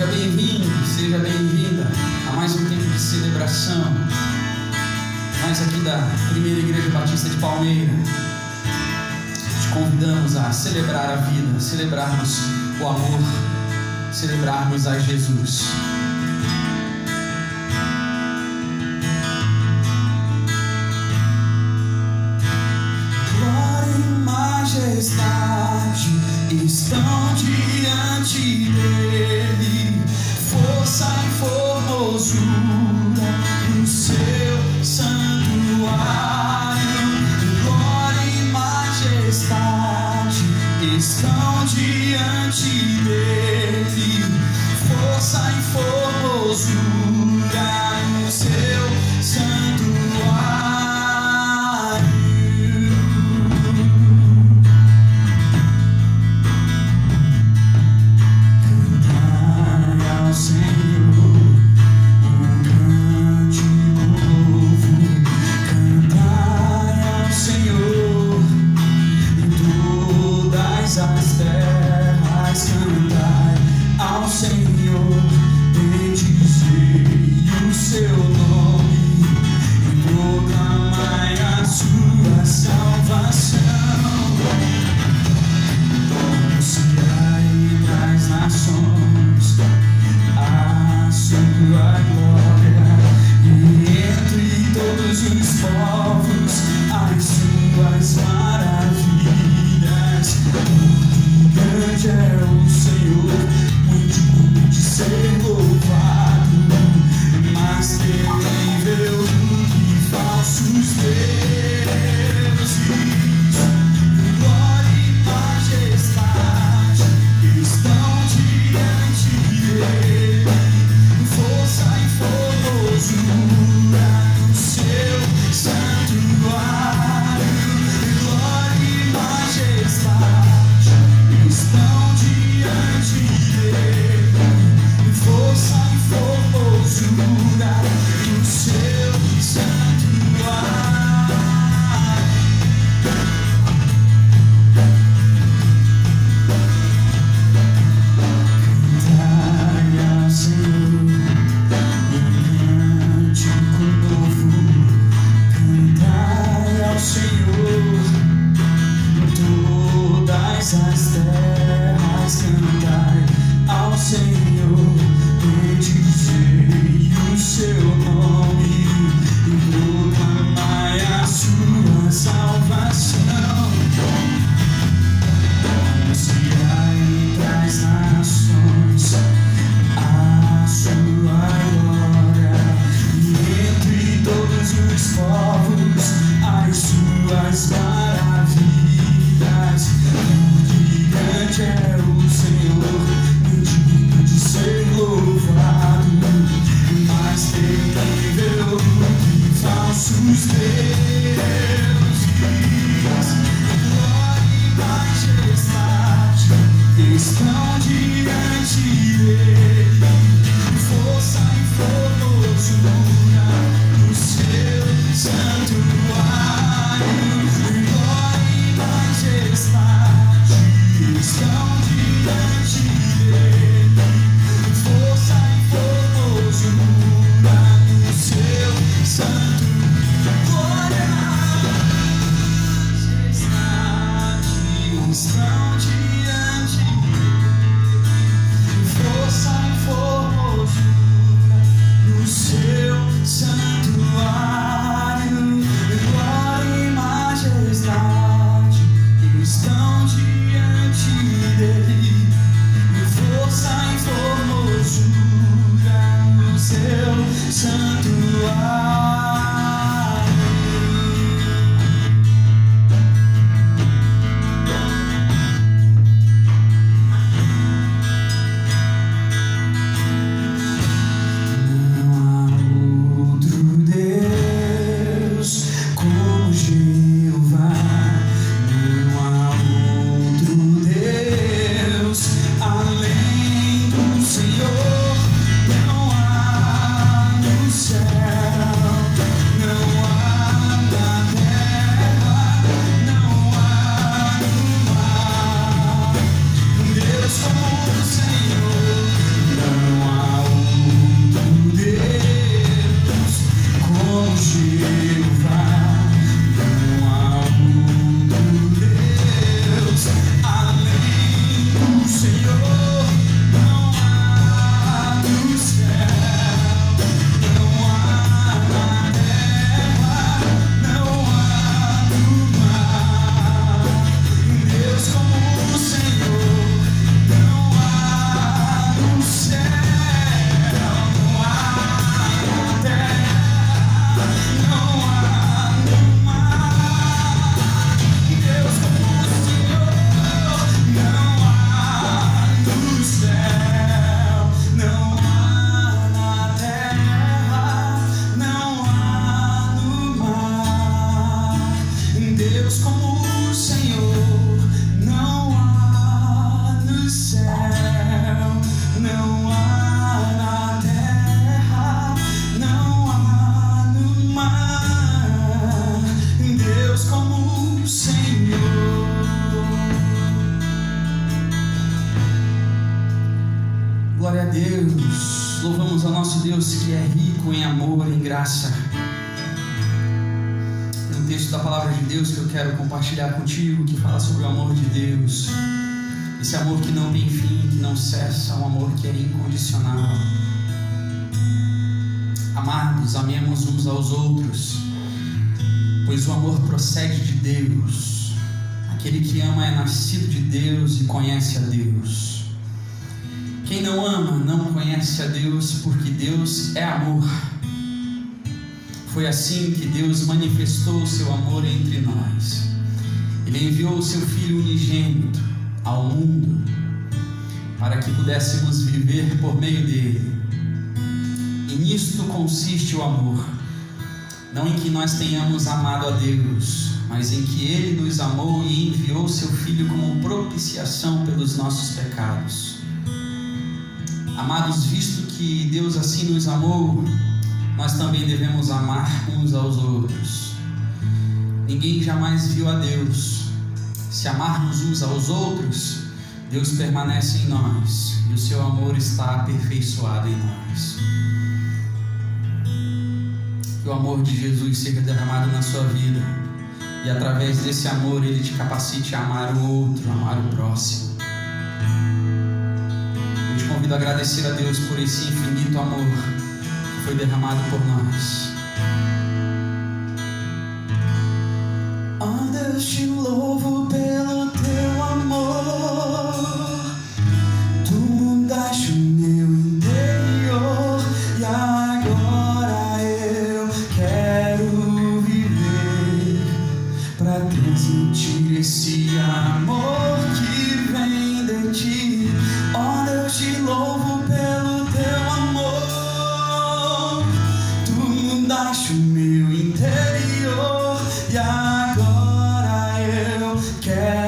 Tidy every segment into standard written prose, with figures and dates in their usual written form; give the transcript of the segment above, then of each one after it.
Seja bem-vindo, seja bem-vinda a mais um tempo de celebração. Nós aqui da Primeira Igreja Batista de Palmeira te convidamos a celebrar a vida, celebrarmos o amor, celebrarmos a Jesus. Glória e majestade estão diante dele, força e formosura no seu santuário. Glória e majestade estão diante dele, força e formosura no seu santuário. Glória céu, não há na terra, não há no mar Deus como o Senhor. Glória a Deus, louvamos ao nosso Deus que é rico em amor, em graça. Tem um texto da palavra de Deus que eu quero compartilhar contigo, que fala sobre o amor de Deus. Esse amor que não tem fim, que não cessa, um amor que é incondicional. Amados, amemos uns aos outros, pois o amor procede de Deus. Aquele que ama é nascido de Deus e conhece a Deus. Quem não ama não conhece a Deus, porque Deus é amor. Foi assim que Deus manifestou o seu amor entre nós. Ele enviou o seu Filho unigênito ao mundo para que pudéssemos viver por meio dele. E nisto consiste o amor, não em que nós tenhamos amado a Deus, mas em que ele nos amou e enviou seu Filho como propiciação pelos nossos pecados. Amados, visto que Deus assim nos amou, nós também devemos amar uns aos outros. Ninguém jamais viu a Deus. Se amarmos uns aos outros, Deus permanece em nós e o seu amor está aperfeiçoado em nós. Que o amor de Jesus seja derramado na sua vida e através desse amor ele te capacite a amar o outro, a amar o próximo. Eu te convido a agradecer a Deus por esse infinito amor que foi derramado por nós. Oh Deus, te louvo pelo teu amor. Tu mudaste o meu interior e agora eu quero viver para transmitir esse amor que vem de ti. Oh Deus, te louvo pelo teu amor. Tu mudaste o meu interior e agora eu quero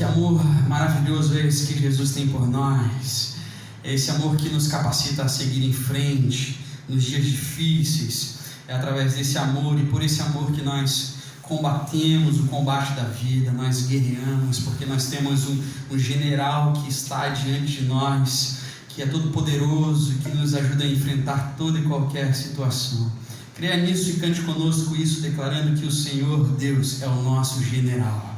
Que amor maravilhoso é esse que Jesus tem por nós. É esse amor que nos capacita a seguir em frente nos dias difíceis. É através desse amor e por esse amor que nós combatemos o combate da vida, nós guerreamos, porque nós temos um general que está diante de nós, que é todo poderoso e que nos ajuda a enfrentar toda e qualquer situação. Creia nisso e cante conosco isso, declarando que o Senhor Deus é o nosso general.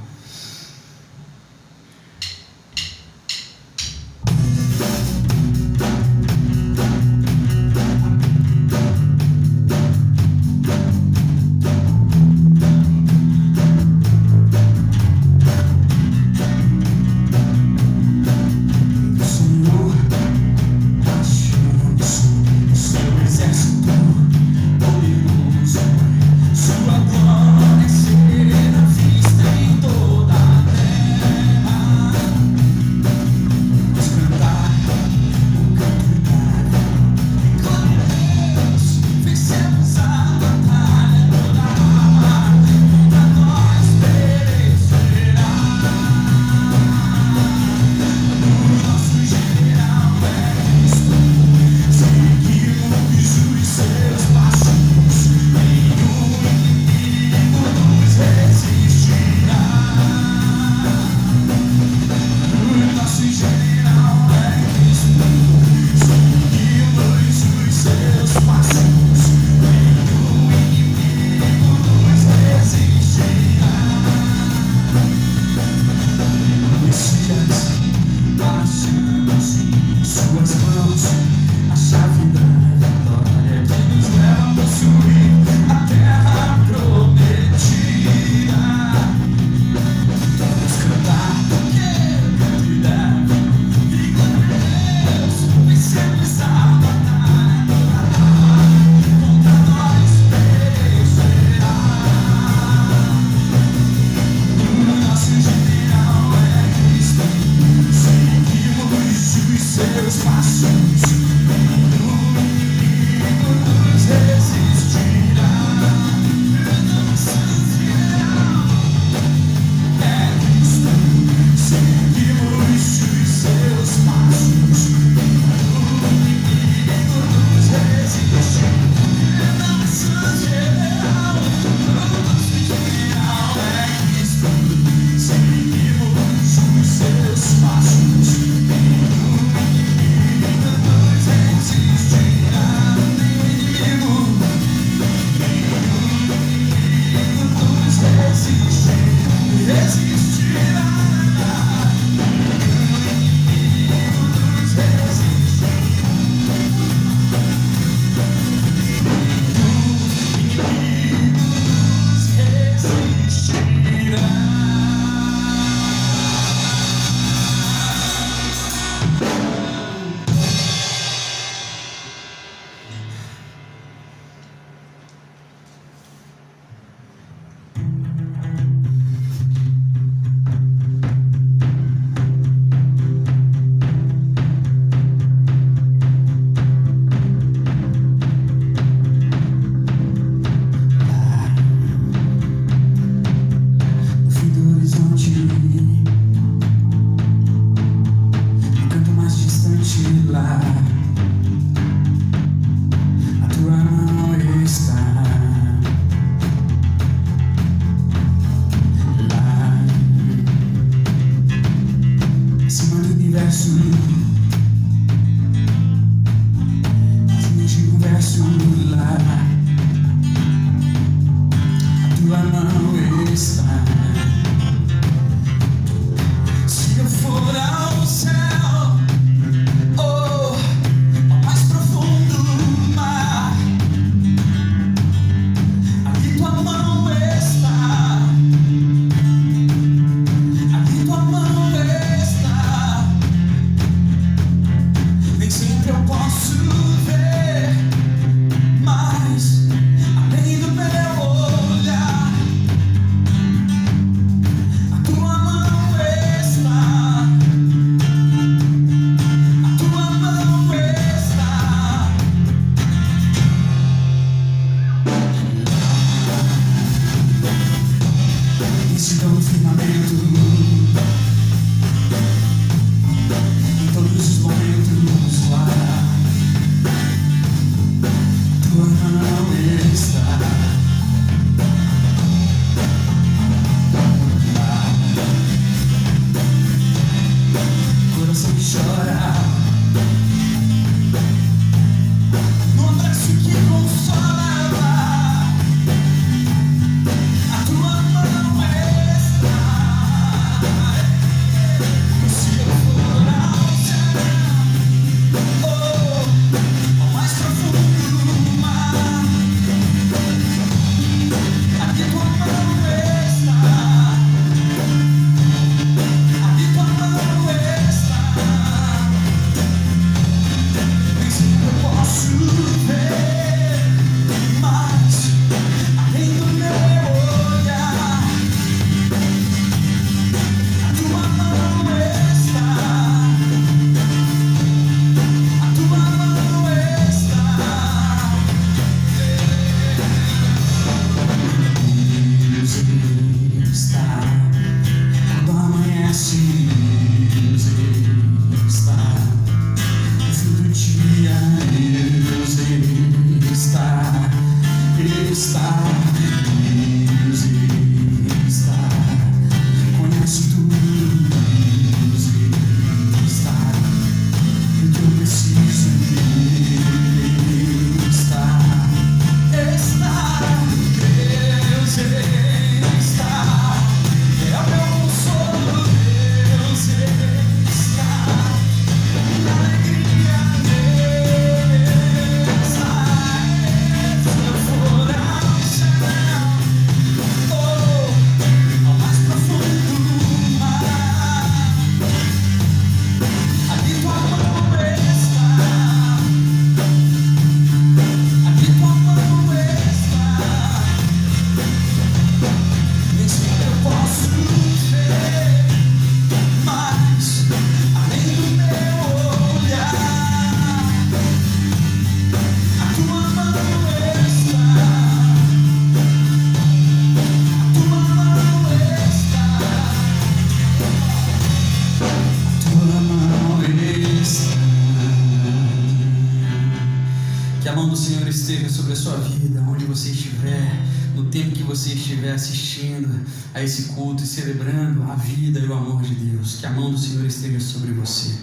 esteja sobre a sua vida, onde você estiver, no tempo que você estiver assistindo a esse culto e celebrando a vida e o amor de Deus. Que a mão do Senhor esteja sobre você.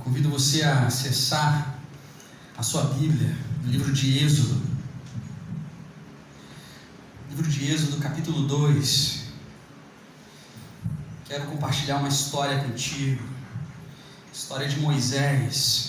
Convido você a acessar a sua Bíblia, no livro de Êxodo. Livro de Êxodo, capítulo 2. Quero compartilhar uma história contigo. História de Moisés.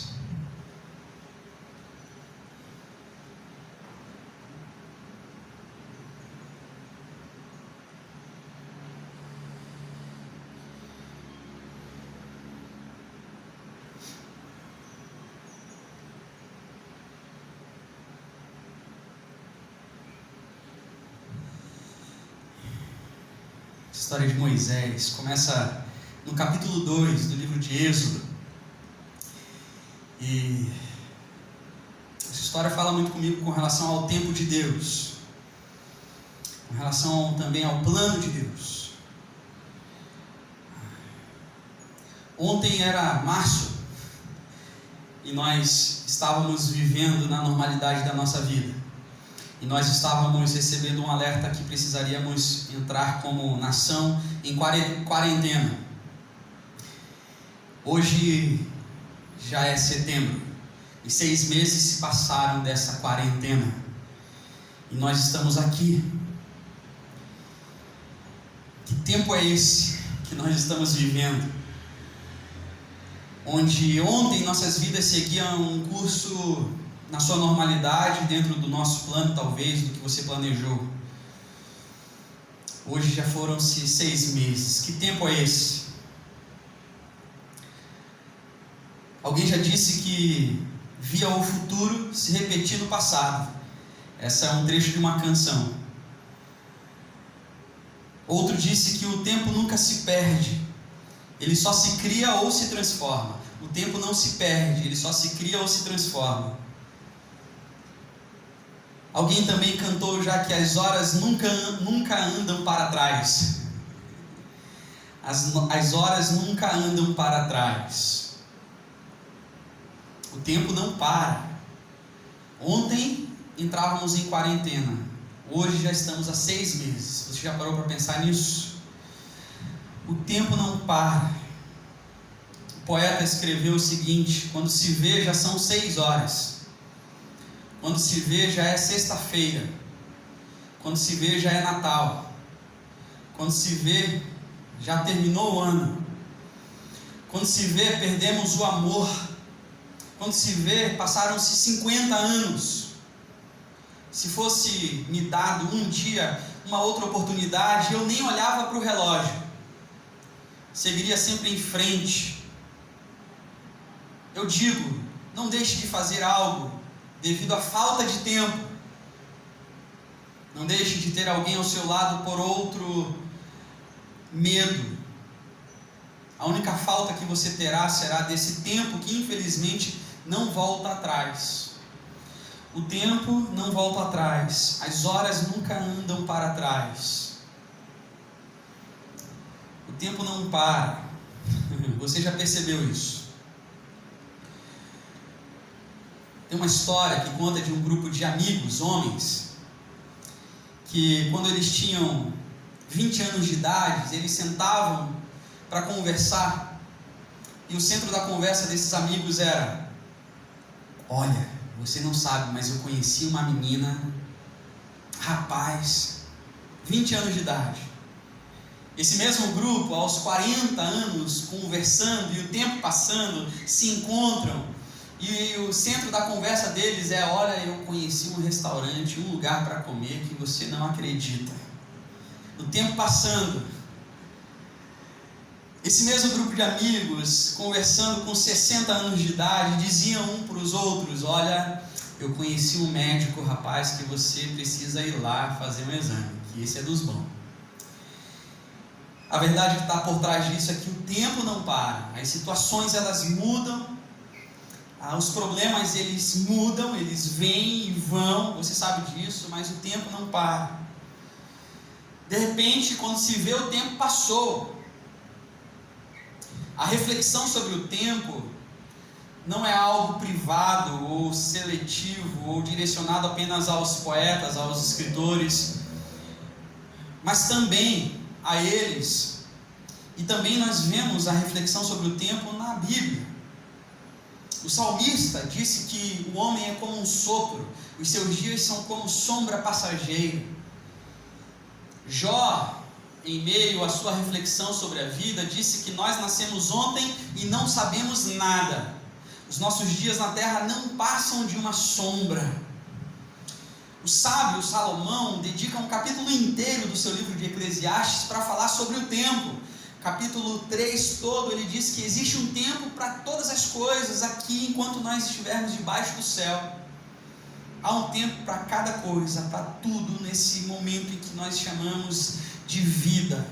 História de Moisés, começa no capítulo 2 do livro de Êxodo, e essa história fala muito comigo com relação ao tempo de Deus, com relação também ao plano de Deus. Ontem era março, e nós estávamos vivendo na normalidade da nossa vida. E nós estávamos recebendo um alerta que precisaríamos entrar como nação em quarentena. Hoje já é setembro e 6 meses se passaram dessa quarentena. E nós estamos aqui. Que tempo é esse que nós estamos vivendo? Onde ontem nossas vidas seguiam um curso na sua normalidade, dentro do nosso plano, talvez, do que você planejou. Hoje já foram-se 6 meses. Que tempo é esse? Alguém já disse que via o futuro se repetir no passado. Essa é um trecho de uma canção. Outro disse que o tempo nunca se perde. Ele só se cria ou se transforma. O tempo não se perde, ele só se cria ou se transforma. Alguém também cantou já que as horas nunca andam para trás. As horas nunca andam para trás. O tempo não para. Ontem entrávamos em quarentena. Hoje já estamos há 6 meses. Você já parou para pensar nisso? O tempo não para. O poeta escreveu o seguinte: quando se vê já são 6 horas. Quando se vê já é sexta-feira. Quando se vê já é Natal. Quando se vê já terminou o ano. Quando se vê perdemos o amor. Quando se vê passaram-se 50 anos. Se fosse me dado um dia, uma outra oportunidade, eu nem olhava para o relógio. Seguiria sempre em frente. Eu digo, não deixe de fazer algo devido à falta de tempo. Não deixe de ter alguém ao seu lado por outro medo. A única falta que você terá será desse tempo que infelizmente não volta atrás. O tempo não volta atrás. As horas nunca andam para trás. O tempo não para. Você já percebeu isso? Tem uma história que conta de um grupo de amigos, homens, que quando eles tinham 20 anos de idade, eles sentavam para conversar, e o centro da conversa desses amigos era: olha, você não sabe, mas eu conheci uma menina, rapaz, 20 anos de idade. Esse mesmo grupo, aos 40 anos, conversando e o tempo passando, se encontram. E o centro da conversa deles é: olha, eu conheci um restaurante, um lugar para comer que você não acredita. O tempo passando. Esse mesmo grupo de amigos, conversando com 60 anos de idade, diziam um para os outros: olha, eu conheci um médico, rapaz, que você precisa ir lá fazer um exame, que esse é dos bons. A verdade que está por trás disso é que o tempo não para. As situações elas mudam. Os problemas eles mudam, eles vêm e vão, você sabe disso, mas o tempo não para. De repente, quando se vê, o tempo passou. A reflexão sobre o tempo não é algo privado ou seletivo ou direcionado apenas aos poetas, aos escritores, mas também a eles. E também nós vemos a reflexão sobre o tempo na Bíblia. O salmista disse que o homem é como um sopro, os seus dias são como sombra passageira. Jó, em meio à sua reflexão sobre a vida, disse que nós nascemos ontem e não sabemos nada. Os nossos dias na terra não passam de uma sombra. O sábio Salomão dedica um capítulo inteiro do seu livro de Eclesiastes para falar sobre o tempo. Capítulo 3 todo, ele diz que existe um tempo para todas as coisas aqui, enquanto nós estivermos debaixo do céu. Há um tempo para cada coisa, para tudo nesse momento em que nós chamamos de vida.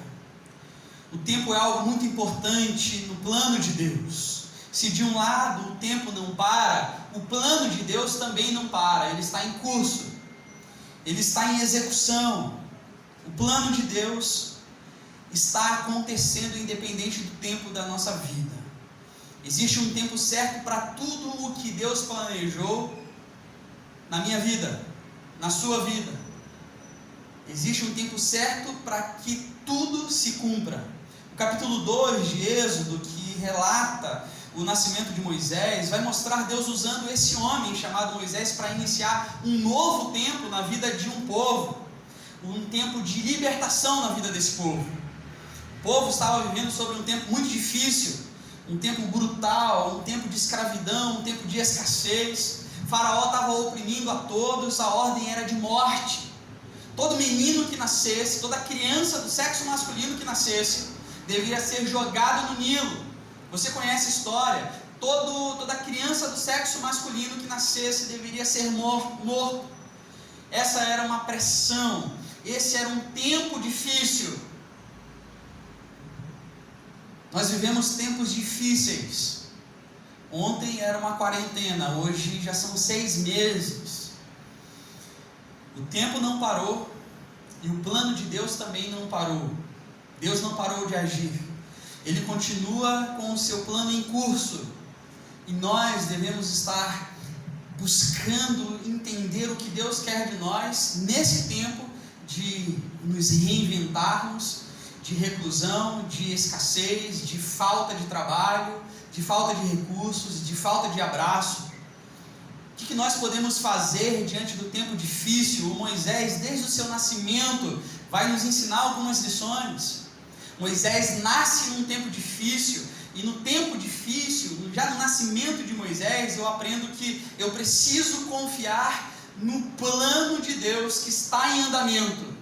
O tempo é algo muito importante no plano de Deus. Se de um lado o tempo não para, o plano de Deus também não para, ele está em curso, ele está em execução. O plano de Deus está acontecendo independente do tempo da nossa vida. Existe um tempo certo para tudo o que Deus planejou na minha vida, na sua vida. Existe um tempo certo para que tudo se cumpra. O capítulo 2 de Êxodo, que relata o nascimento de Moisés, vai mostrar Deus usando esse homem chamado Moisés para iniciar um novo tempo na vida de um povo, um tempo de libertação na vida desse povo. O povo estava vivendo sobre um tempo muito difícil, um tempo brutal, um tempo de escravidão, um tempo de escassez. Faraó estava oprimindo a todos, a ordem era de morte. Todo menino que nascesse, toda criança do sexo masculino que nascesse, deveria ser jogado no Nilo. Você conhece a história? Toda criança do sexo masculino que nascesse deveria ser morto. Essa era uma pressão, esse era um tempo difícil. Nós vivemos tempos difíceis. Ontem era uma quarentena, hoje já são 6 meses. O tempo não parou e o plano de Deus também não parou. Deus não parou de agir. Ele continua com o seu plano em curso. E nós devemos estar buscando entender o que Deus quer de nós nesse tempo de nos reinventarmos, de reclusão, de escassez, de falta de trabalho, de falta de recursos, de falta de abraço. O que nós podemos fazer diante do tempo difícil? O Moisés, desde o seu nascimento, vai nos ensinar algumas lições. Moisés nasce num tempo difícil, e no tempo difícil, já no nascimento de Moisés, eu aprendo que eu preciso confiar no plano de Deus que está em andamento.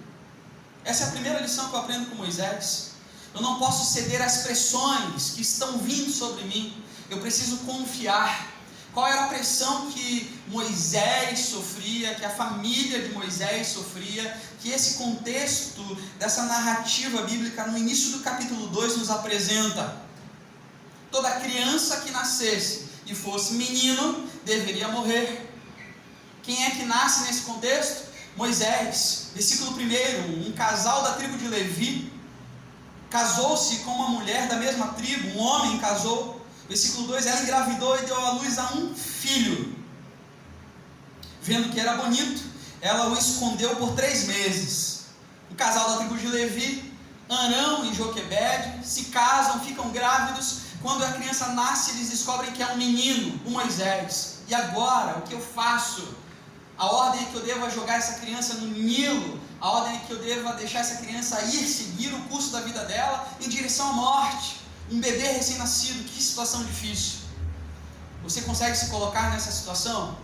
Essa é a primeira lição que eu aprendo com Moisés. Eu não posso ceder às pressões que estão vindo sobre mim, eu preciso confiar. Qual era a pressão que Moisés sofria, que a família de Moisés sofria, que esse contexto dessa narrativa bíblica no início do capítulo 2 nos apresenta? Toda criança que nascesse e fosse menino deveria morrer. Quem é que nasce nesse contexto? Moisés. Versículo 1, um casal da tribo de Levi casou-se com uma mulher da mesma tribo, um homem casou. Versículo 2, ela engravidou e deu à luz a um filho. Vendo que era bonito, ela o escondeu por 3 meses. O casal da tribo de Levi, Arão e Joquebede, se casam, ficam grávidos. Quando a criança nasce, eles descobrem que é um menino, o Moisés. E agora, o que eu faço? A ordem é que eu deva jogar essa criança no Nilo. A ordem é que eu deva deixar essa criança ir, seguir o curso da vida dela em direção à morte. Um bebê recém-nascido, que situação difícil. Você consegue se colocar nessa situação?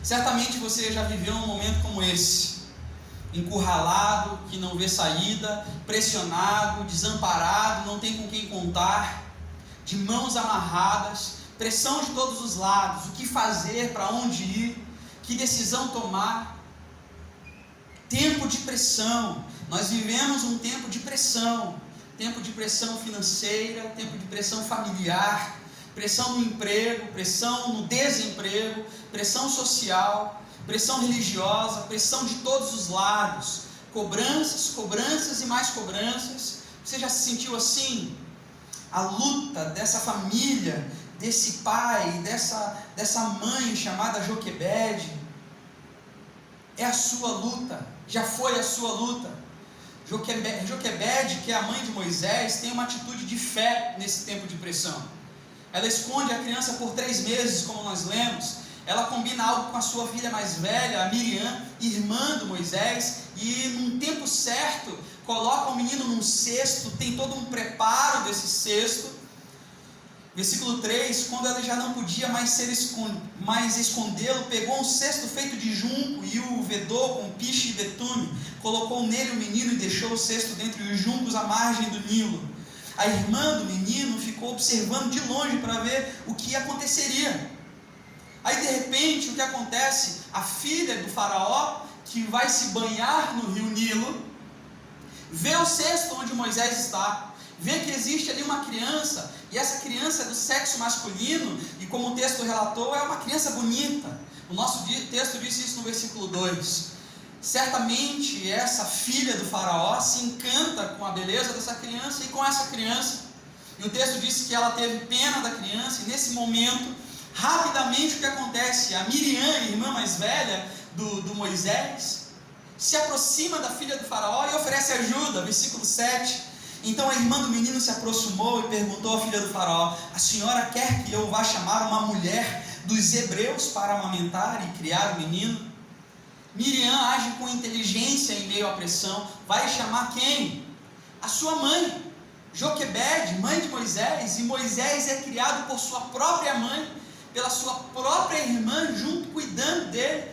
Certamente você já viveu um momento como esse, encurralado, que não vê saída, pressionado, desamparado, não tem com quem contar, de mãos amarradas, pressão de todos os lados, o que fazer, para onde ir, que decisão tomar. Tempo de pressão. Nós vivemos um tempo de pressão. Tempo de pressão financeira, tempo de pressão familiar, pressão no emprego, pressão no desemprego, pressão social, pressão religiosa, pressão de todos os lados. cobranças, cobranças e mais cobranças. Você já se sentiu assim? A luta dessa família, desse pai, dessa mãe chamada Joquebede, é a sua luta, já foi a sua luta. Joquebede, que é a mãe de Moisés, tem uma atitude de fé nesse tempo de pressão. Ela esconde a criança por 3 meses, como nós lemos. Ela combina algo com a sua filha mais velha, a Miriam, irmã do Moisés, e num tempo certo, coloca o menino num cesto, tem todo um preparo desse cesto. Versículo 3, quando ela já não podia mais escondê-lo, pegou um cesto feito de junco e o vedou com piche e betume, colocou nele o menino e deixou o cesto dentre os juncos à margem do Nilo. A irmã do menino ficou observando de longe para ver o que aconteceria. Aí de repente, o que acontece? A filha do faraó, que vai se banhar no rio Nilo, vê o cesto onde Moisés está, vê que existe ali uma criança, e essa criança é do sexo masculino, e como o texto relatou, é uma criança bonita. O nosso texto diz isso no versículo 2. Certamente essa filha do faraó se encanta com a beleza dessa criança e com essa criança. E o texto diz que ela teve pena da criança, e nesse momento, rapidamente o que acontece? A Miriam, irmã mais velha do Moisés, se aproxima da filha do faraó e oferece ajuda. Versículo 7. Então a irmã do menino se aproximou e perguntou à filha do faraó: a senhora quer que eu vá chamar uma mulher dos hebreus para amamentar e criar o menino? Miriam age com inteligência em meio à pressão. Vai chamar quem? A sua mãe, Joquebede, mãe de Moisés. E Moisés é criado por sua própria mãe, pela sua própria irmã, junto, cuidando dele,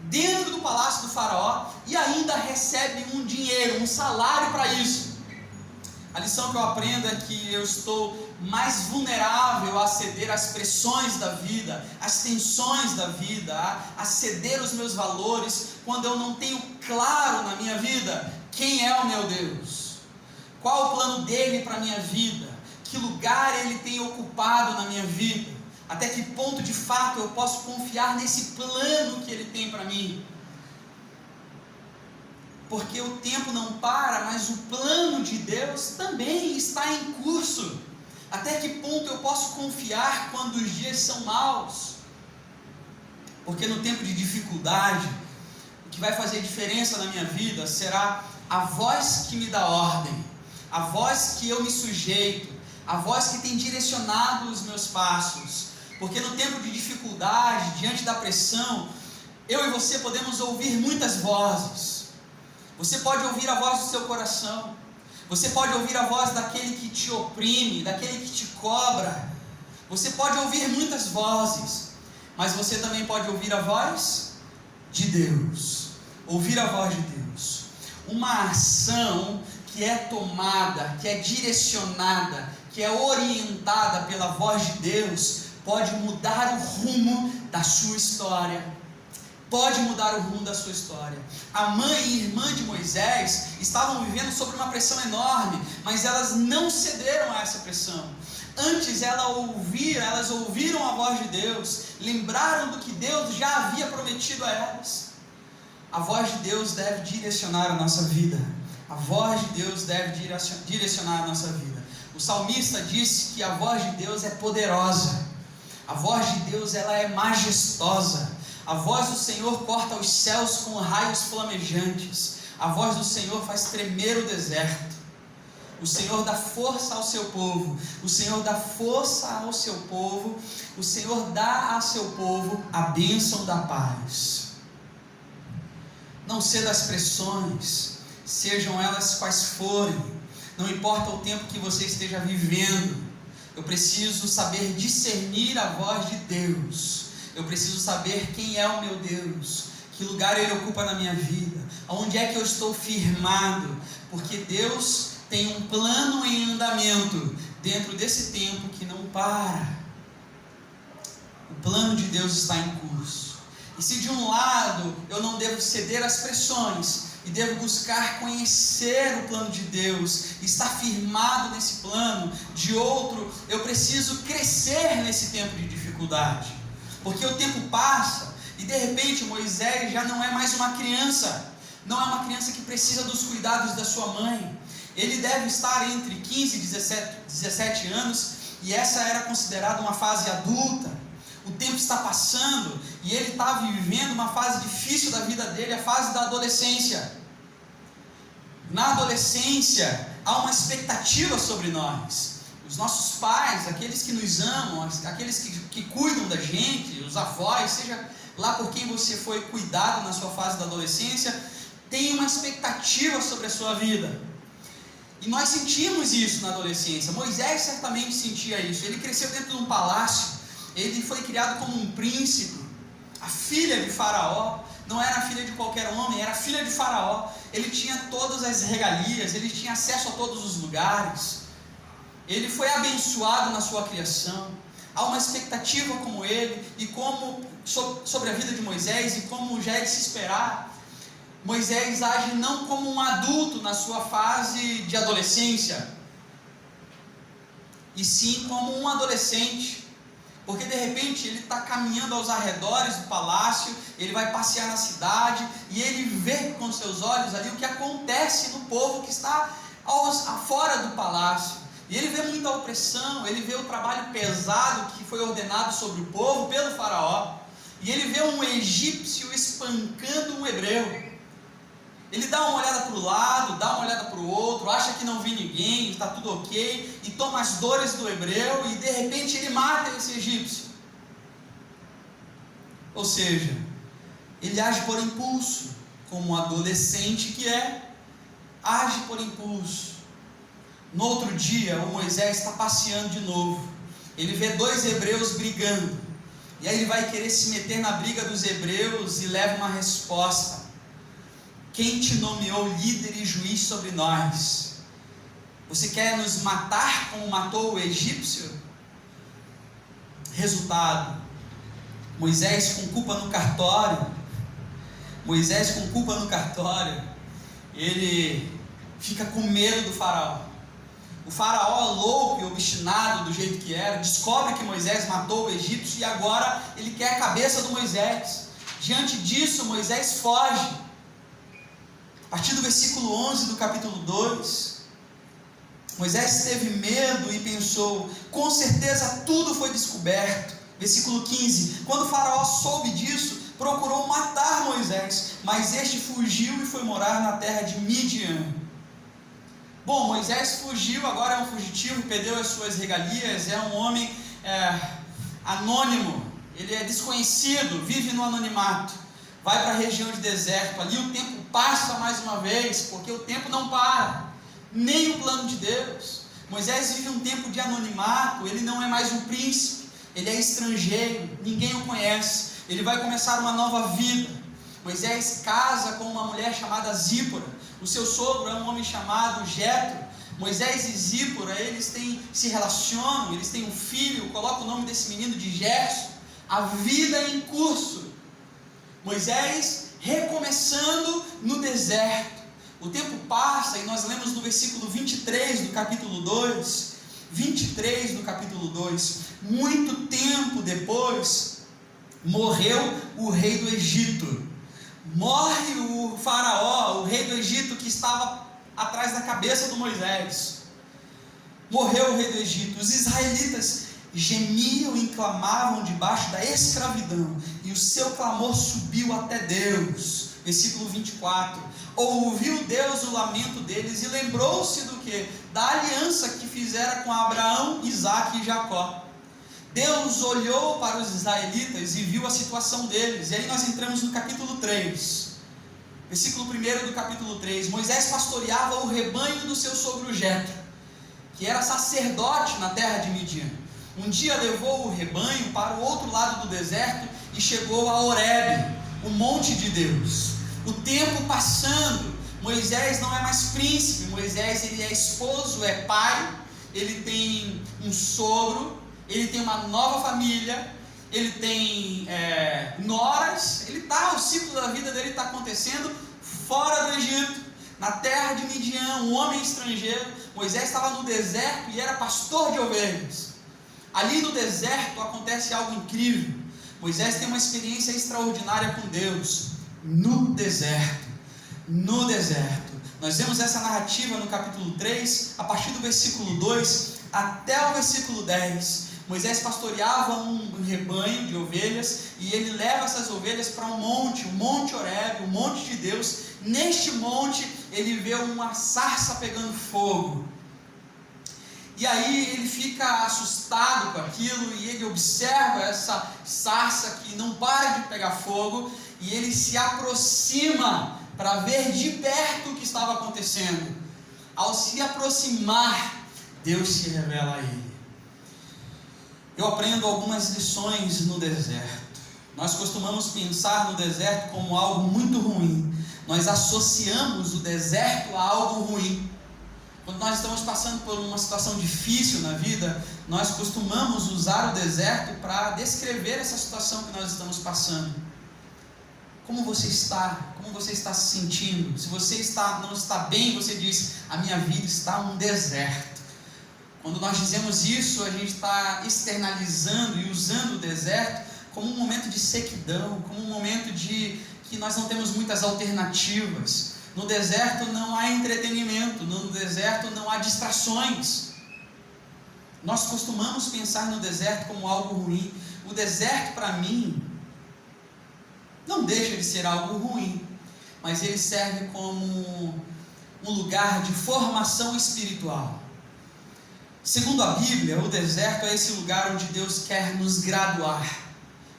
dentro do palácio do faraó, e ainda recebe um dinheiro, um salário para isso. A lição que eu aprendo é que eu estou mais vulnerável a ceder às pressões da vida, às tensões da vida, a ceder os meus valores, quando eu não tenho claro na minha vida quem é o meu Deus, qual o plano dele para a minha vida, que lugar ele tem ocupado na minha vida, até que ponto de fato eu posso confiar nesse plano que ele tem para mim. Porque o tempo não para, mas o plano de Deus também está em curso. Até que ponto eu posso confiar quando os dias são maus? Porque no tempo de dificuldade, o que vai fazer diferença na minha vida será a voz que me dá ordem, a voz que eu me sujeito, a voz que tem direcionado os meus passos. Porque no tempo de dificuldade, diante da pressão, eu e você podemos ouvir muitas vozes. Você pode ouvir a voz do seu coração, você pode ouvir a voz daquele que te oprime, daquele que te cobra, você pode ouvir muitas vozes, mas você também pode ouvir a voz de Deus, ouvir a voz de Deus. Uma ação que é tomada, que é direcionada, que é orientada pela voz de Deus, pode mudar o rumo da sua história. Pode mudar o rumo da sua história. A mãe e irmã de Moisés estavam vivendo sob uma pressão enorme, mas elas não cederam a essa pressão. Antes elas ouviram a voz de Deus, lembraram do que Deus já havia prometido a elas. A voz de Deus deve direcionar a nossa vida. A voz de Deus deve direcionar a nossa vida. O salmista disse que a voz de Deus é poderosa. A voz de Deus ela é majestosa. A voz do Senhor corta os céus com raios flamejantes. A voz do Senhor faz tremer o deserto. O Senhor dá força ao seu povo. O Senhor dá força ao seu povo. O Senhor dá a seu povo a bênção da paz. Não ceda às pressões, sejam elas quais forem. Não importa o tempo que você esteja vivendo. Eu preciso saber discernir a voz de Deus. Eu preciso saber quem é o meu Deus, que lugar Ele ocupa na minha vida, onde é que eu estou firmado, porque Deus tem um plano em andamento dentro desse tempo que não para. O plano de Deus está em curso. E se de um lado eu não devo ceder às pressões e devo buscar conhecer o plano de Deus, estar firmado nesse plano, de outro eu preciso crescer nesse tempo de dificuldade. Porque o tempo passa e de repente Moisés já não é mais uma criança. não é uma criança que precisa dos cuidados da sua mãe. Ele deve estar entre 15 e 17 anos, e essa era considerada uma fase adulta. O tempo está passando e ele está vivendo uma fase difícil da vida dele, a fase da adolescência. Na adolescência há uma expectativa sobre nós. Os nossos pais, aqueles que nos amam, aqueles que cuidam da gente, os avós, seja lá por quem você foi cuidado na sua fase da adolescência, tem uma expectativa sobre a sua vida. E nós sentimos isso na adolescência. Moisés certamente sentia isso. Ele cresceu dentro de um palácio, ele foi criado como um príncipe. A filha de Faraó não era a filha de qualquer homem, era a filha de Faraó. Ele tinha todas as regalias, ele tinha acesso a todos os lugares. Ele foi abençoado na sua criação. Há uma expectativa como ele, e como sobre a vida de Moisés, e como já é de se esperar, Moisés age não como um adulto na sua fase de adolescência, e sim como um adolescente. Porque de repente ele está caminhando aos arredores do palácio, ele vai passear na cidade, e ele vê com seus olhos ali o que acontece no povo que está fora do palácio. E ele vê muita opressão, ele vê o trabalho pesado que foi ordenado sobre o povo pelo faraó, e ele vê um egípcio espancando um hebreu. Ele dá uma olhada para o lado, dá uma olhada para o outro, acha que não vê ninguém, está tudo ok, e toma as dores do hebreu, e de repente ele mata esse egípcio. Ou seja, ele age por impulso, como um adolescente que age por impulso. No outro dia, o Moisés está passeando de novo, ele vê dois hebreus brigando, e aí ele vai querer se meter na briga dos hebreus, e leva uma resposta: quem te nomeou líder e juiz sobre nós? Você quer nos matar como matou o egípcio? Resultado: Moisés com culpa no cartório. Ele fica com medo do faraó. O faraó, louco e obstinado do jeito que era, descobre que Moisés matou o egípcio, e agora ele quer a cabeça do Moisés. Diante disso, Moisés foge. A partir do versículo 11 do capítulo 2, Moisés teve medo e pensou: com certeza tudo foi descoberto. Versículo 15: quando o faraó soube disso, procurou matar Moisés, mas este fugiu e foi morar na terra de Midian. Bom, Moisés fugiu, agora é um fugitivo, perdeu as suas regalias, é um homem anônimo, ele é desconhecido, vive no anonimato. Vai para a região de deserto, ali o tempo passa mais uma vez, porque o tempo não para, nem o plano de Deus. Moisés vive um tempo de anonimato, ele não é mais um príncipe, ele é estrangeiro, ninguém o conhece, ele vai começar uma nova vida. Moisés casa com uma mulher chamada Zípora, o seu sogro é um homem chamado Jetro. Moisés e Zípora, eles se relacionam, eles têm um filho, coloca o nome desse menino de Gerson. A vida é em curso. Moisés recomeçando no deserto. O tempo passa e nós lemos no versículo 23 do capítulo 2. 23 do capítulo 2. Muito tempo depois, morreu o rei do Egito. Morre o faraó, o rei do Egito, que estava atrás da cabeça do Moisés. Morreu o rei do Egito. Os israelitas gemiam e clamavam debaixo da escravidão, e o seu clamor subiu até Deus. Versículo 24: ouviu Deus o lamento deles e lembrou-se do que? Da aliança que fizera com Abraão, Isaque e Jacó. Deus olhou para os israelitas e viu a situação deles. E aí nós entramos no capítulo 3, versículo 1 do capítulo 3. Moisés pastoreava o rebanho do seu sogro Jetro, que era sacerdote na terra de Midian. Um dia levou o rebanho para o outro lado do deserto e chegou a Horebe, o monte de Deus. O tempo passando, Moisés não é mais príncipe. Moisés, ele é esposo, é pai, ele tem um sogro, ele tem uma nova família, ele tem noras, o ciclo da vida dele está acontecendo fora do Egito, na terra de Midian, um homem estrangeiro. Moisés estava no deserto e era pastor de ovelhas. Ali no deserto acontece algo incrível. Moisés tem uma experiência extraordinária com Deus, no deserto. no deserto. Nós vemos essa narrativa no capítulo 3, a partir do versículo 2 até o versículo 10. Moisés pastoreava um rebanho de ovelhas e ele leva essas ovelhas para um monte, o Monte Horebe, o monte de Deus. Neste monte ele vê uma sarça pegando fogo. E aí ele fica assustado com aquilo e ele observa essa sarça que não para de pegar fogo e ele se aproxima para ver de perto o que estava acontecendo. Ao se aproximar, Deus se revela a ele. Eu aprendo algumas lições no deserto. Nós costumamos pensar no deserto como algo muito ruim. Nós associamos o deserto a algo ruim. Quando nós estamos passando por uma situação difícil na vida, nós costumamos usar o deserto para descrever essa situação que nós estamos passando. Como você está? Como você está se sentindo? Se você não está bem, você diz: a minha vida está um deserto. Quando nós dizemos isso, a gente está externalizando e usando o deserto como um momento de sequidão, como um momento de que nós não temos muitas alternativas. No deserto não há entretenimento, no deserto não há distrações. Nós costumamos pensar no deserto como algo ruim. O deserto, para mim, não deixa de ser algo ruim, mas ele serve como um lugar de formação espiritual. Segundo a Bíblia, o deserto é esse lugar onde Deus quer nos graduar,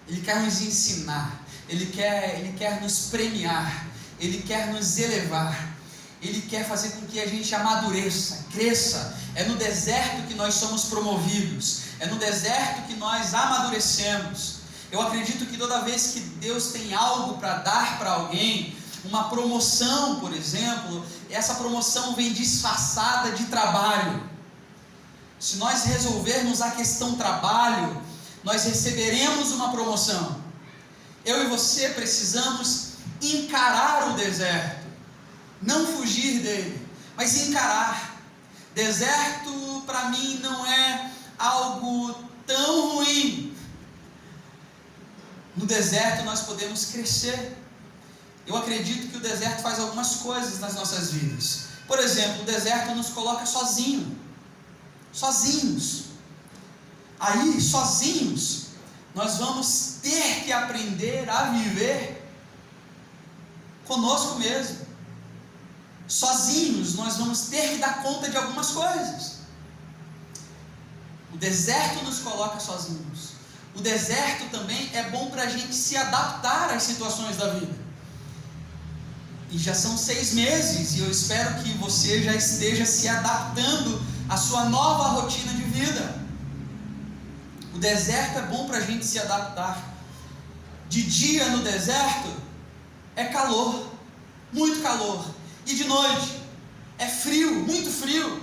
Ele quer nos ensinar, Ele quer nos premiar, Ele quer nos elevar, Ele quer fazer com que a gente amadureça, cresça. É no deserto que nós somos promovidos, é no deserto que nós amadurecemos. Eu acredito que toda vez que Deus tem algo para dar para alguém, uma promoção, por exemplo, essa promoção vem disfarçada de trabalho. Se nós resolvermos a questão trabalho, nós receberemos uma promoção. Eu e você precisamos encarar o deserto, não fugir dele, mas encarar. Deserto para mim não é algo tão ruim. No deserto nós podemos crescer. Eu acredito que o deserto faz algumas coisas nas nossas vidas. Por exemplo, o deserto nos coloca sozinhos. Aí, sozinhos, nós vamos ter que aprender a viver conosco mesmo. Sozinhos, nós vamos ter que dar conta de algumas coisas. O deserto nos coloca sozinhos. O deserto também é bom para a gente se adaptar às situações da vida. E já são 6 meses, e eu espero que você já esteja se adaptando à sua nova rotina de vida. O deserto é bom para a gente se adaptar. De dia no deserto é calor, muito calor. E de noite é frio, muito frio.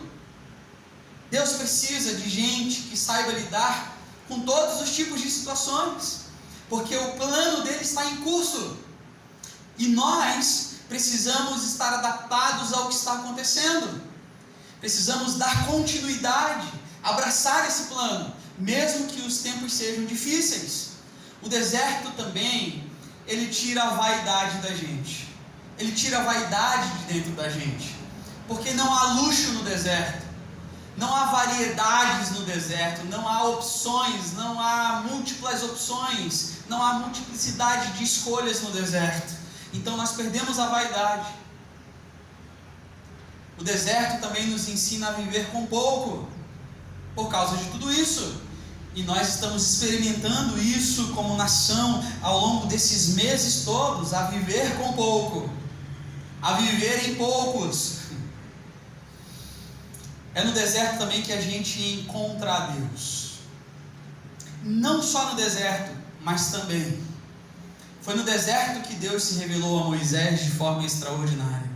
Deus precisa de gente que saiba lidar com todos os tipos de situações, porque o plano dele está em curso. E nós precisamos estar adaptados ao que está acontecendo. Precisamos dar continuidade, abraçar esse plano, mesmo que os tempos sejam difíceis. O deserto também, ele tira a vaidade da gente. Ele tira a vaidade de dentro da gente. Porque não há luxo no deserto. Não há variedades no deserto. Não há opções. Não há múltiplas opções. Não há multiplicidade de escolhas no deserto. Então nós perdemos a vaidade. O deserto também nos ensina a viver com pouco, por causa de tudo isso. E nós estamos experimentando isso como nação ao longo desses meses todos, a viver com pouco, a viver em poucos. É no deserto também que a gente encontra a Deus. Não só no deserto, mas também. Foi no deserto que Deus se revelou a Moisés de forma extraordinária.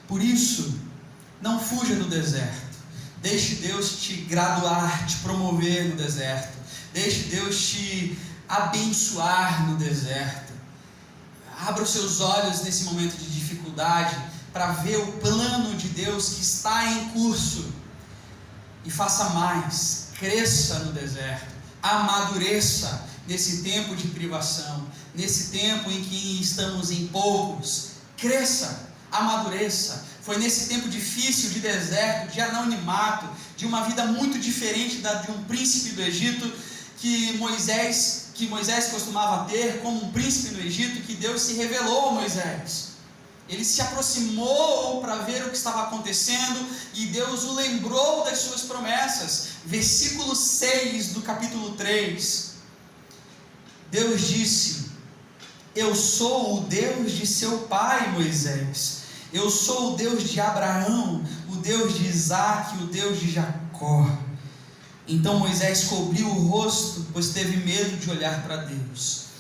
Por isso, não fuja do deserto. Deixe Deus te graduar, te promover no deserto. Deixe Deus te abençoar no deserto. Abra os seus olhos nesse momento de dificuldade para ver o plano de Deus que está em curso. E faça mais. Cresça no deserto. Amadureça nesse tempo de privação. Nesse tempo em que estamos em poucos. Cresça. amadureça. Foi nesse tempo difícil de deserto, de anonimato, de uma vida muito diferente da de um príncipe do Egito, que Moisés costumava ter como um príncipe no Egito, que Deus se revelou a Moisés. Ele se aproximou para ver o que estava acontecendo e Deus o lembrou das suas promessas. Versículo 6 do capítulo 3. Deus disse: eu sou o Deus de seu pai Moisés, eu sou o Deus de Abraão, o Deus de Isaque, o Deus de Jacó. Então Moisés cobriu o rosto, pois teve medo de olhar para Deus.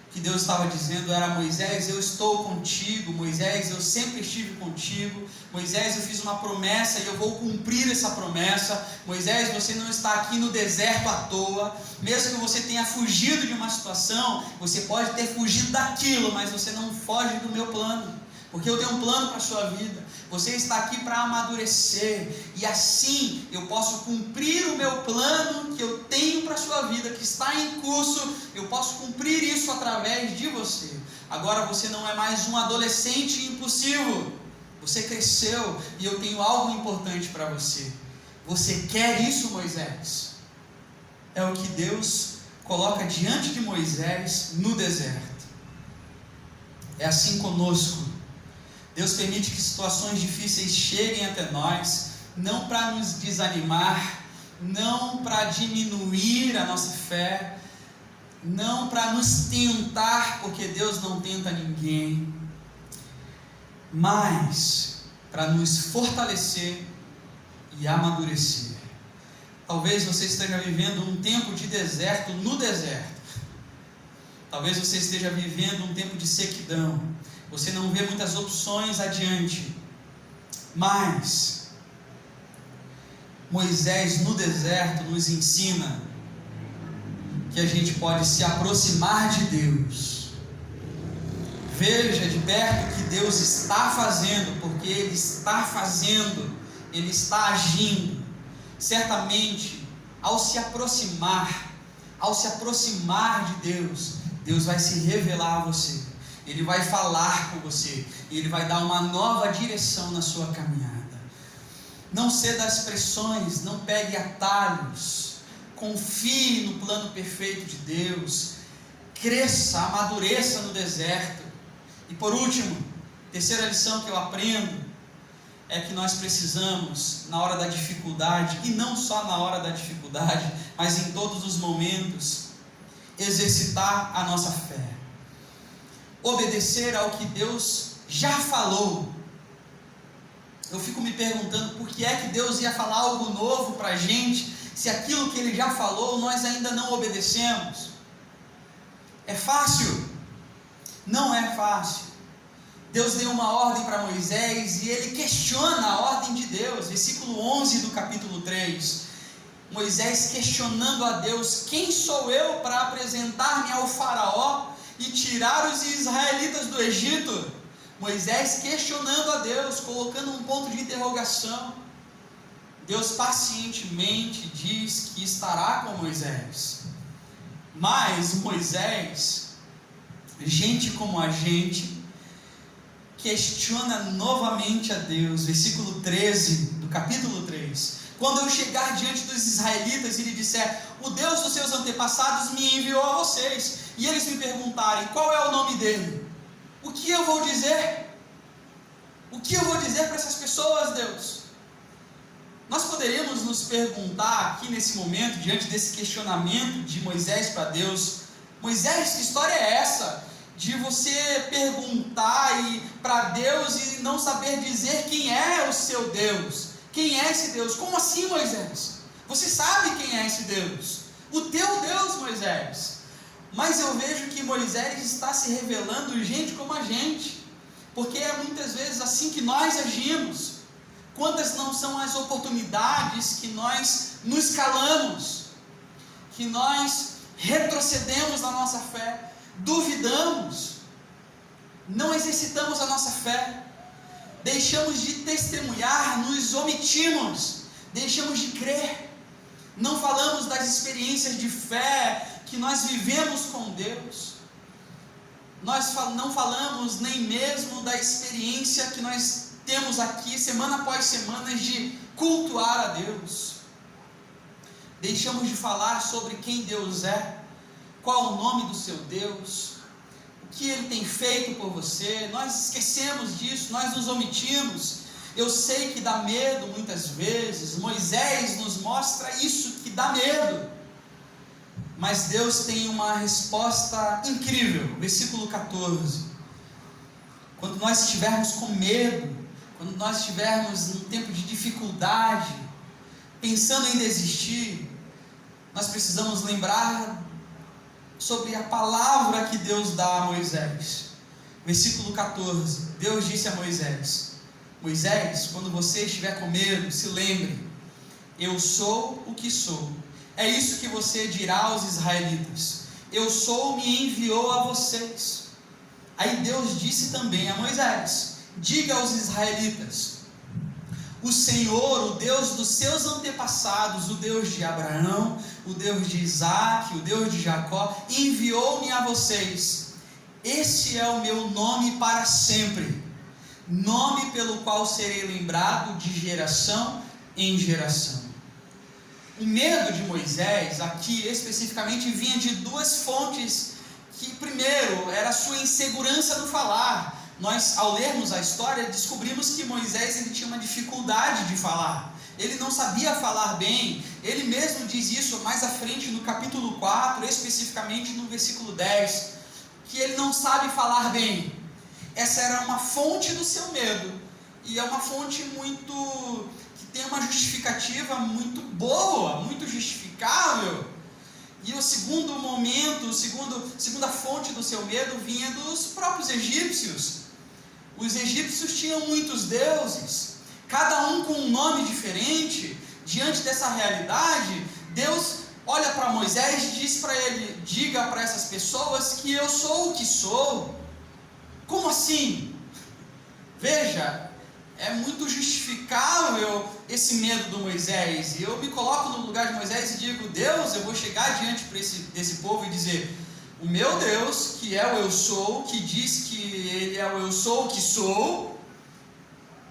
O que Deus estava dizendo era: Moisés, eu estou contigo. Moisés, eu sempre estive contigo. Moisés, eu fiz uma promessa e eu vou cumprir essa promessa. Moisés, você não está aqui no deserto à toa. Mesmo que você tenha fugido de uma situação, você pode ter fugido daquilo, mas você não foge do meu plano, porque eu tenho um plano para a sua vida. Você está aqui para amadurecer, e assim eu posso cumprir o meu plano que eu tenho para a sua vida, que está em curso. Eu posso cumprir isso através de você. Agora você não é mais um adolescente impulsivo. Você cresceu e eu tenho algo importante para você. Você quer isso, Moisés? É o que Deus coloca diante de Moisés no deserto. É assim conosco. Deus permite que situações difíceis cheguem até nós, não para nos desanimar, não para diminuir a nossa fé, não para nos tentar, porque Deus não tenta ninguém, mas para nos fortalecer e amadurecer. Talvez você esteja vivendo um tempo de deserto no deserto. Talvez você esteja vivendo um tempo de sequidão. Você não vê muitas opções adiante. Mas Moisés no deserto nos ensina que a gente pode se aproximar de Deus. Veja de perto o que Deus está fazendo, porque Ele está fazendo, Ele está agindo. Certamente, ao se aproximar de Deus, Deus vai se revelar a você. Ele vai falar com você, e Ele vai dar uma nova direção na sua caminhada. Não ceda às pressões, não pegue atalhos, confie no plano perfeito de Deus, cresça, amadureça no deserto. E por último, terceira lição que eu aprendo, é que nós precisamos, na hora da dificuldade, e não só na hora da dificuldade, mas em todos os momentos, exercitar a nossa fé. Obedecer ao que Deus já falou. Eu fico me perguntando por que é que Deus ia falar algo novo para a gente, se aquilo que Ele já falou nós ainda não obedecemos. É fácil? Não é fácil. Deus deu uma ordem para Moisés e ele questiona a ordem de Deus. Versículo 11 do capítulo 3. Moisés questionando a Deus: quem sou eu para apresentar-me ao faraó e tirar os israelitas do Egito? Moisés questionando a Deus, colocando um ponto de interrogação. Deus pacientemente diz que estará com Moisés. Mas Moisés, gente como a gente, questiona novamente a Deus. Versículo 13 do capítulo 3. Quando eu chegar diante dos israelitas e lhe disser: o Deus dos seus antepassados me enviou a vocês, e eles me perguntarem qual é o nome dele, o que eu vou dizer? O que eu vou dizer para essas pessoas, Deus? Nós poderíamos nos perguntar aqui nesse momento, diante desse questionamento de Moisés para Deus: Moisés, que história é essa de você perguntar para Deus e não saber dizer quem é o seu Deus? Quem é esse Deus? Como assim, Moisés? Você sabe quem é esse Deus? O teu Deus, Moisés. Mas eu vejo que Moisés está se revelando gente como a gente, porque é muitas vezes assim que nós agimos. Quantas não são as oportunidades que nós nos calamos, que nós retrocedemos na nossa fé, duvidamos, não exercitamos a nossa fé, deixamos de testemunhar, nos omitimos, deixamos de crer, não falamos das experiências de fé que nós vivemos com Deus. nós não falamos nem mesmo da experiência que nós temos aqui, semana após semana, de cultuar a Deus. Deixamos de falar sobre quem Deus é, qual o nome do seu Deus, o que Ele tem feito por você. Nós esquecemos disso, nós nos omitimos. Eu sei que dá medo muitas vezes, Moisés nos mostra isso, que dá medo, mas Deus tem uma resposta incrível. Versículo 14: quando nós estivermos com medo, quando nós estivermos num tempo de dificuldade, pensando em desistir, nós precisamos lembrar sobre a palavra que Deus dá a Moisés. Versículo 14, Deus disse a Moisés: Moisés, quando você estiver com medo, se lembre, eu sou o que sou. É isso que você dirá aos israelitas: eu sou, me enviou a vocês. Aí Deus disse também a Moisés: diga aos israelitas, o Senhor, o Deus dos seus antepassados, o Deus de Abraão, o Deus de Isaac, o Deus de Jacó, enviou-me a vocês. Este é o meu nome para sempre, nome pelo qual serei lembrado de geração em geração. O medo de Moisés, aqui especificamente, vinha de duas fontes, que primeiro era a sua insegurança no falar. Nós, ao lermos a história, descobrimos que Moisés ele tinha uma dificuldade de falar. Ele não sabia falar bem. Ele mesmo diz isso mais à frente no capítulo 4, especificamente no versículo 10, que ele não sabe falar bem. Essa era uma fonte do seu medo, e é uma fonte que tem uma justificativa muito boa, muito justificável. E o segundo momento, segunda fonte do seu medo vinha dos próprios egípcios. Os egípcios tinham muitos deuses, cada um com um nome diferente. Diante dessa realidade, Deus olha para Moisés e diz para ele: diga para essas pessoas que eu sou o que sou. Como assim? Veja, é muito justificável esse medo do Moisés. E eu me coloco no lugar de Moisés e digo: Deus, eu vou chegar diante desse povo e dizer: o meu Deus, que é o eu sou, que diz que Ele é o eu sou que sou,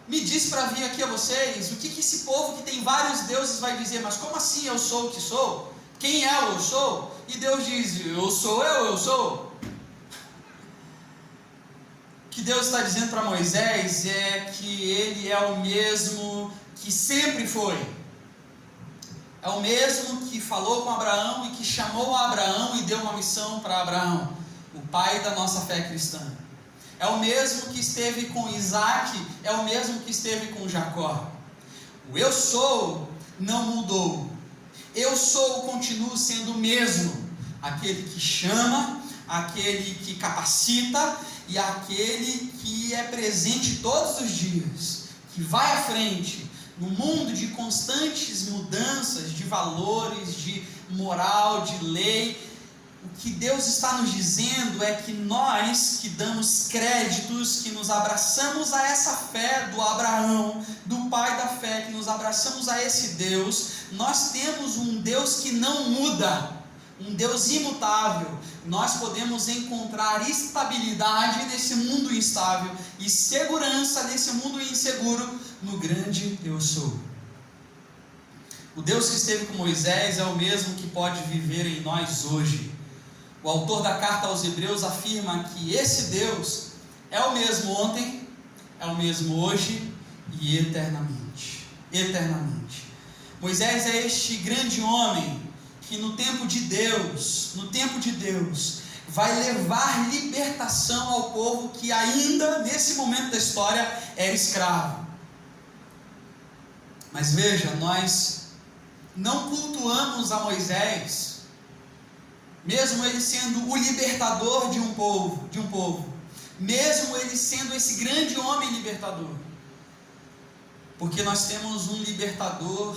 me diz para vir aqui a vocês. O que esse povo que tem vários deuses vai dizer? Mas como assim eu sou o que sou? Quem é o eu sou? E Deus diz: eu sou é o eu sou. O que Deus está dizendo para Moisés é que Ele é o mesmo que sempre foi. É o mesmo que falou com Abraão e que chamou a Abraão e deu uma missão para Abraão, o pai da nossa fé cristã. É o mesmo que esteve com Isaac, é o mesmo que esteve com Jacó. O eu sou não mudou. Eu sou continua sendo o mesmo. Aquele que chama, aquele que capacita e aquele que é presente todos os dias, que vai à frente no mundo de constantes mudanças de valores, de moral, de lei. O que Deus está nos dizendo é que nós que damos créditos, que nos abraçamos a essa fé do Abraão, do pai da fé, que nos abraçamos a esse Deus, nós temos um Deus que não muda, um Deus imutável. Nós podemos encontrar estabilidade nesse mundo instável e segurança nesse mundo inseguro no grande eu sou. O Deus que esteve com Moisés é o mesmo que pode viver em nós hoje. O autor da carta aos Hebreus afirma que esse Deus é o mesmo ontem, é o mesmo hoje e eternamente. Eternamente. Moisés é este grande homem que no tempo de Deus, vai levar libertação ao povo que ainda nesse momento da história é escravo. Mas veja, nós não cultuamos a Moisés, mesmo ele sendo o libertador de um povo, mesmo ele sendo esse grande homem libertador, porque nós temos um libertador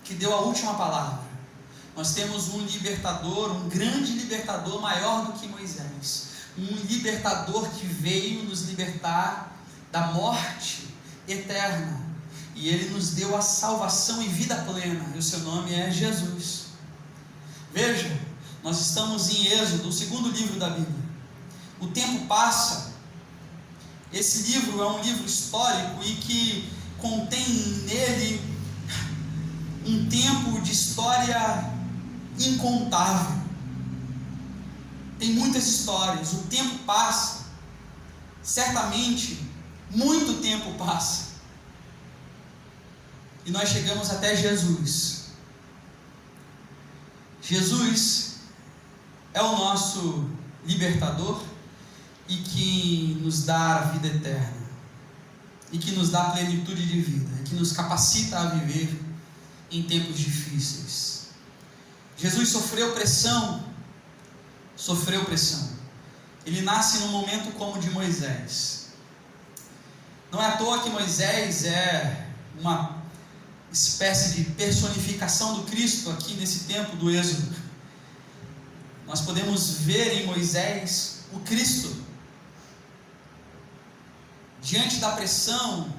que deu a última palavra. Nós temos um libertador, um grande libertador maior do que Moisés, um libertador que veio nos libertar da morte eterna, e ele nos deu a salvação e vida plena, e o seu nome é Jesus. Veja, nós estamos em Êxodo, o segundo livro da Bíblia. O Tempo Passa. Esse livro é um livro histórico e que contém nele um tempo de história incontável. Tem muitas histórias. O tempo passa. Certamente, muito tempo passa. E nós chegamos até Jesus. Jesus é o nosso libertador e que nos dá a vida eterna, e que nos dá a plenitude de vida, e que nos capacita a viver em tempos difíceis. Jesus sofreu pressão. Ele nasce num momento como o de Moisés. Não é à toa que Moisés é uma espécie de personificação do Cristo aqui nesse tempo do Êxodo. Nós podemos ver em Moisés o Cristo. Diante da pressão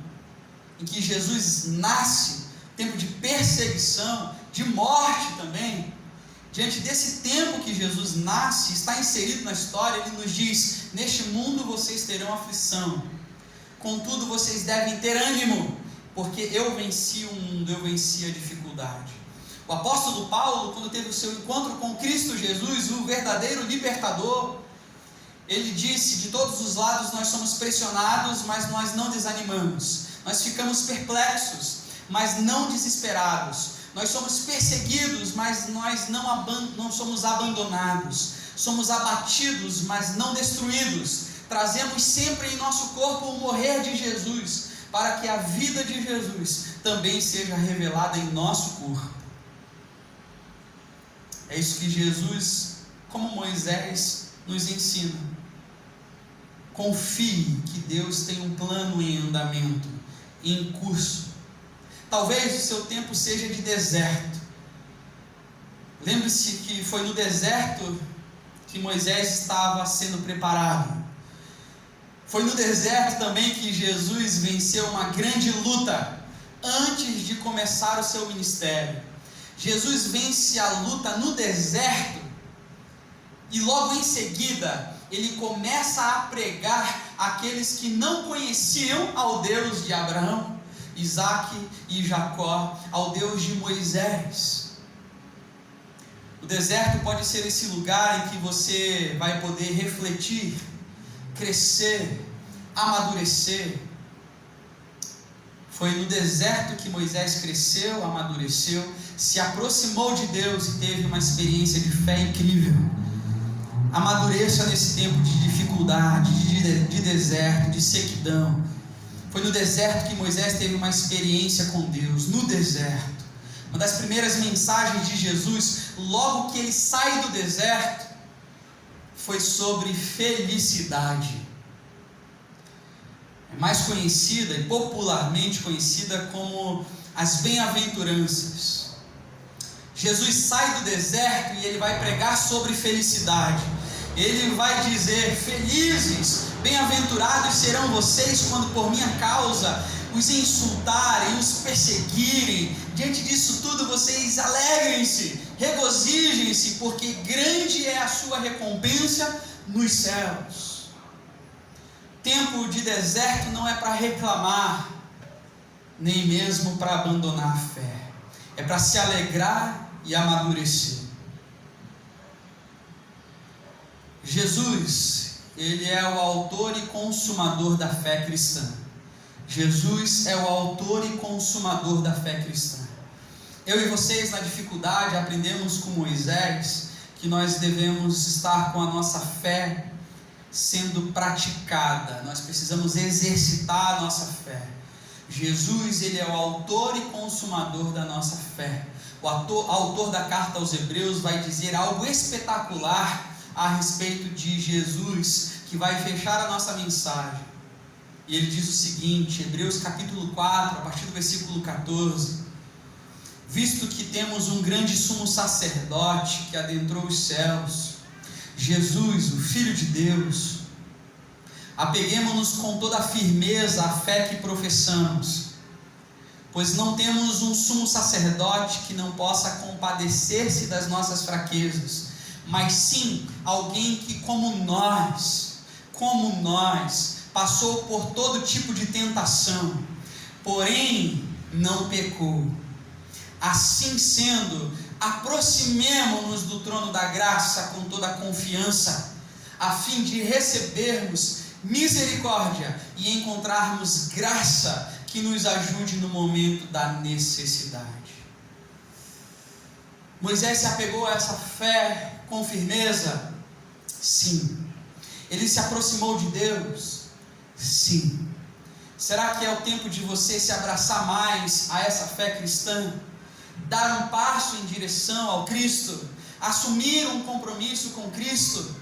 em que Jesus nasce, tempo de perseguição, de morte também, diante desse tempo que Jesus nasce, está inserido na história, ele nos diz: neste mundo vocês terão aflição, contudo vocês devem ter ânimo, porque eu venci o mundo, eu venci a dificuldade. O apóstolo Paulo, quando teve o seu encontro com Cristo Jesus, o verdadeiro libertador, ele disse: de todos os lados nós somos pressionados, mas nós não desanimamos. Nós ficamos perplexos, mas não desesperados. Nós somos perseguidos, mas nós não somos abandonados. Somos abatidos, mas não destruídos. Trazemos sempre em nosso corpo o morrer de Jesus, para que a vida de Jesus também seja revelada em nosso corpo. É isso que Jesus, como Moisés, nos ensina. Confie que Deus tem um plano em andamento, em curso. Talvez o seu tempo seja de deserto. Lembre-se que foi no deserto que Moisés estava sendo preparado. Foi no deserto também que Jesus venceu uma grande luta antes de começar o seu ministério. Jesus vence a luta no deserto e logo em seguida ele começa a pregar àqueles que não conheciam ao Deus de Abraão, Isaque e Jacó, ao Deus de Moisés. O deserto pode ser esse lugar em que você vai poder refletir, crescer, amadurecer. Foi no deserto que Moisés cresceu, amadureceu, se aproximou de Deus e teve uma experiência de fé incrível. Amadureça nesse tempo de dificuldade, de deserto, de sequidão. Foi no deserto que Moisés teve uma experiência com Deus, no deserto. Uma das primeiras mensagens de Jesus, logo que ele sai do deserto, foi sobre felicidade. É mais conhecida e popularmente conhecida como as bem-aventuranças. Jesus sai do deserto e ele vai pregar sobre felicidade. Ele vai dizer: felizes, bem-aventurados serão vocês quando por minha causa os insultarem, os perseguirem. Diante disso tudo vocês alegrem-se, regozijem-se, porque grande é a sua recompensa nos céus. Tempo de deserto não é para reclamar, nem mesmo para abandonar a fé. É para se alegrar e amadurecer. Jesus, ele é o autor e consumador da fé cristã. Jesus é o autor e consumador da fé cristã. Eu e vocês, na dificuldade, aprendemos com Moisés que nós devemos estar com a nossa fé sendo praticada. Nós precisamos exercitar a nossa fé. Jesus, ele é o autor e consumador da nossa fé. O autor da carta aos Hebreus vai dizer algo espetacular a respeito de Jesus, que vai fechar a nossa mensagem. E ele diz o seguinte, Hebreus capítulo 4, a partir do versículo 14: visto que temos um grande sumo sacerdote que adentrou os céus, Jesus, o Filho de Deus, apeguemo-nos com toda a firmeza à fé que professamos, pois não temos um sumo sacerdote que não possa compadecer-se das nossas fraquezas, mas sim alguém que, como nós, como nós, passou por todo tipo de tentação, porém não pecou. Assim sendo, aproximemo-nos do trono da graça com toda a confiança, a fim de recebermos misericórdia e encontrarmos graça que nos ajude no momento da necessidade. Moisés se apegou a essa fé com firmeza? Sim. Ele se aproximou de Deus? Sim. Será que é o tempo de você se abraçar mais a essa fé cristã? Dar um passo em direção ao Cristo? Assumir um compromisso com Cristo?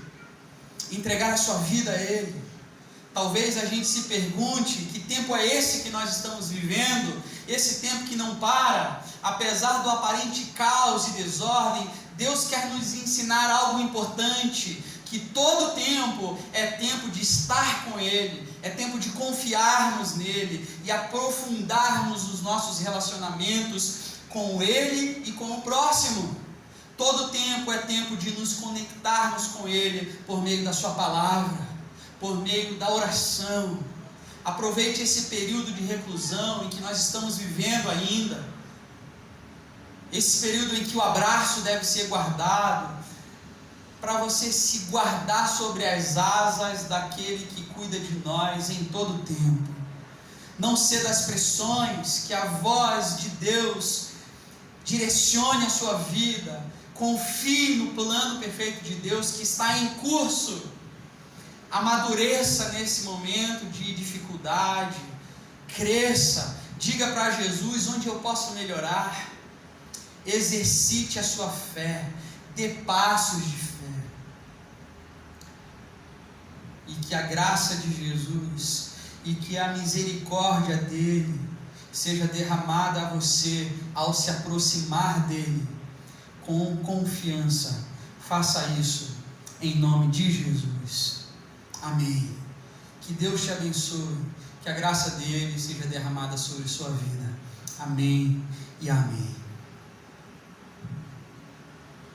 Entregar a sua vida a Ele? Talvez a gente se pergunte: que tempo é esse que nós estamos vivendo? Esse tempo que não para, apesar do aparente caos e desordem. Deus quer nos ensinar algo importante, que todo tempo é tempo de estar com Ele, é tempo de confiarmos nele e aprofundarmos os nossos relacionamentos com Ele e com o próximo. Todo tempo é tempo de nos conectarmos com Ele por meio da sua palavra, por meio da oração. Aproveite esse período de reclusão em que nós estamos vivendo ainda, esse período em que o abraço deve ser guardado, para você se guardar sobre as asas daquele que cuida de nós em todo o tempo. Não ceda às pressões, que a voz de Deus direcione a sua vida. Confie no plano perfeito de Deus que está em curso. Amadureça nesse momento de dificuldade, cresça, diga para Jesus: onde eu posso melhorar? Exercite a sua fé, dê passos de fé, e que a graça de Jesus e que a misericórdia dele seja derramada a você ao se aproximar dele com confiança. Faça isso em nome de Jesus. Amém. Que Deus te abençoe, que a graça dele seja derramada sobre sua vida. Amém e amém.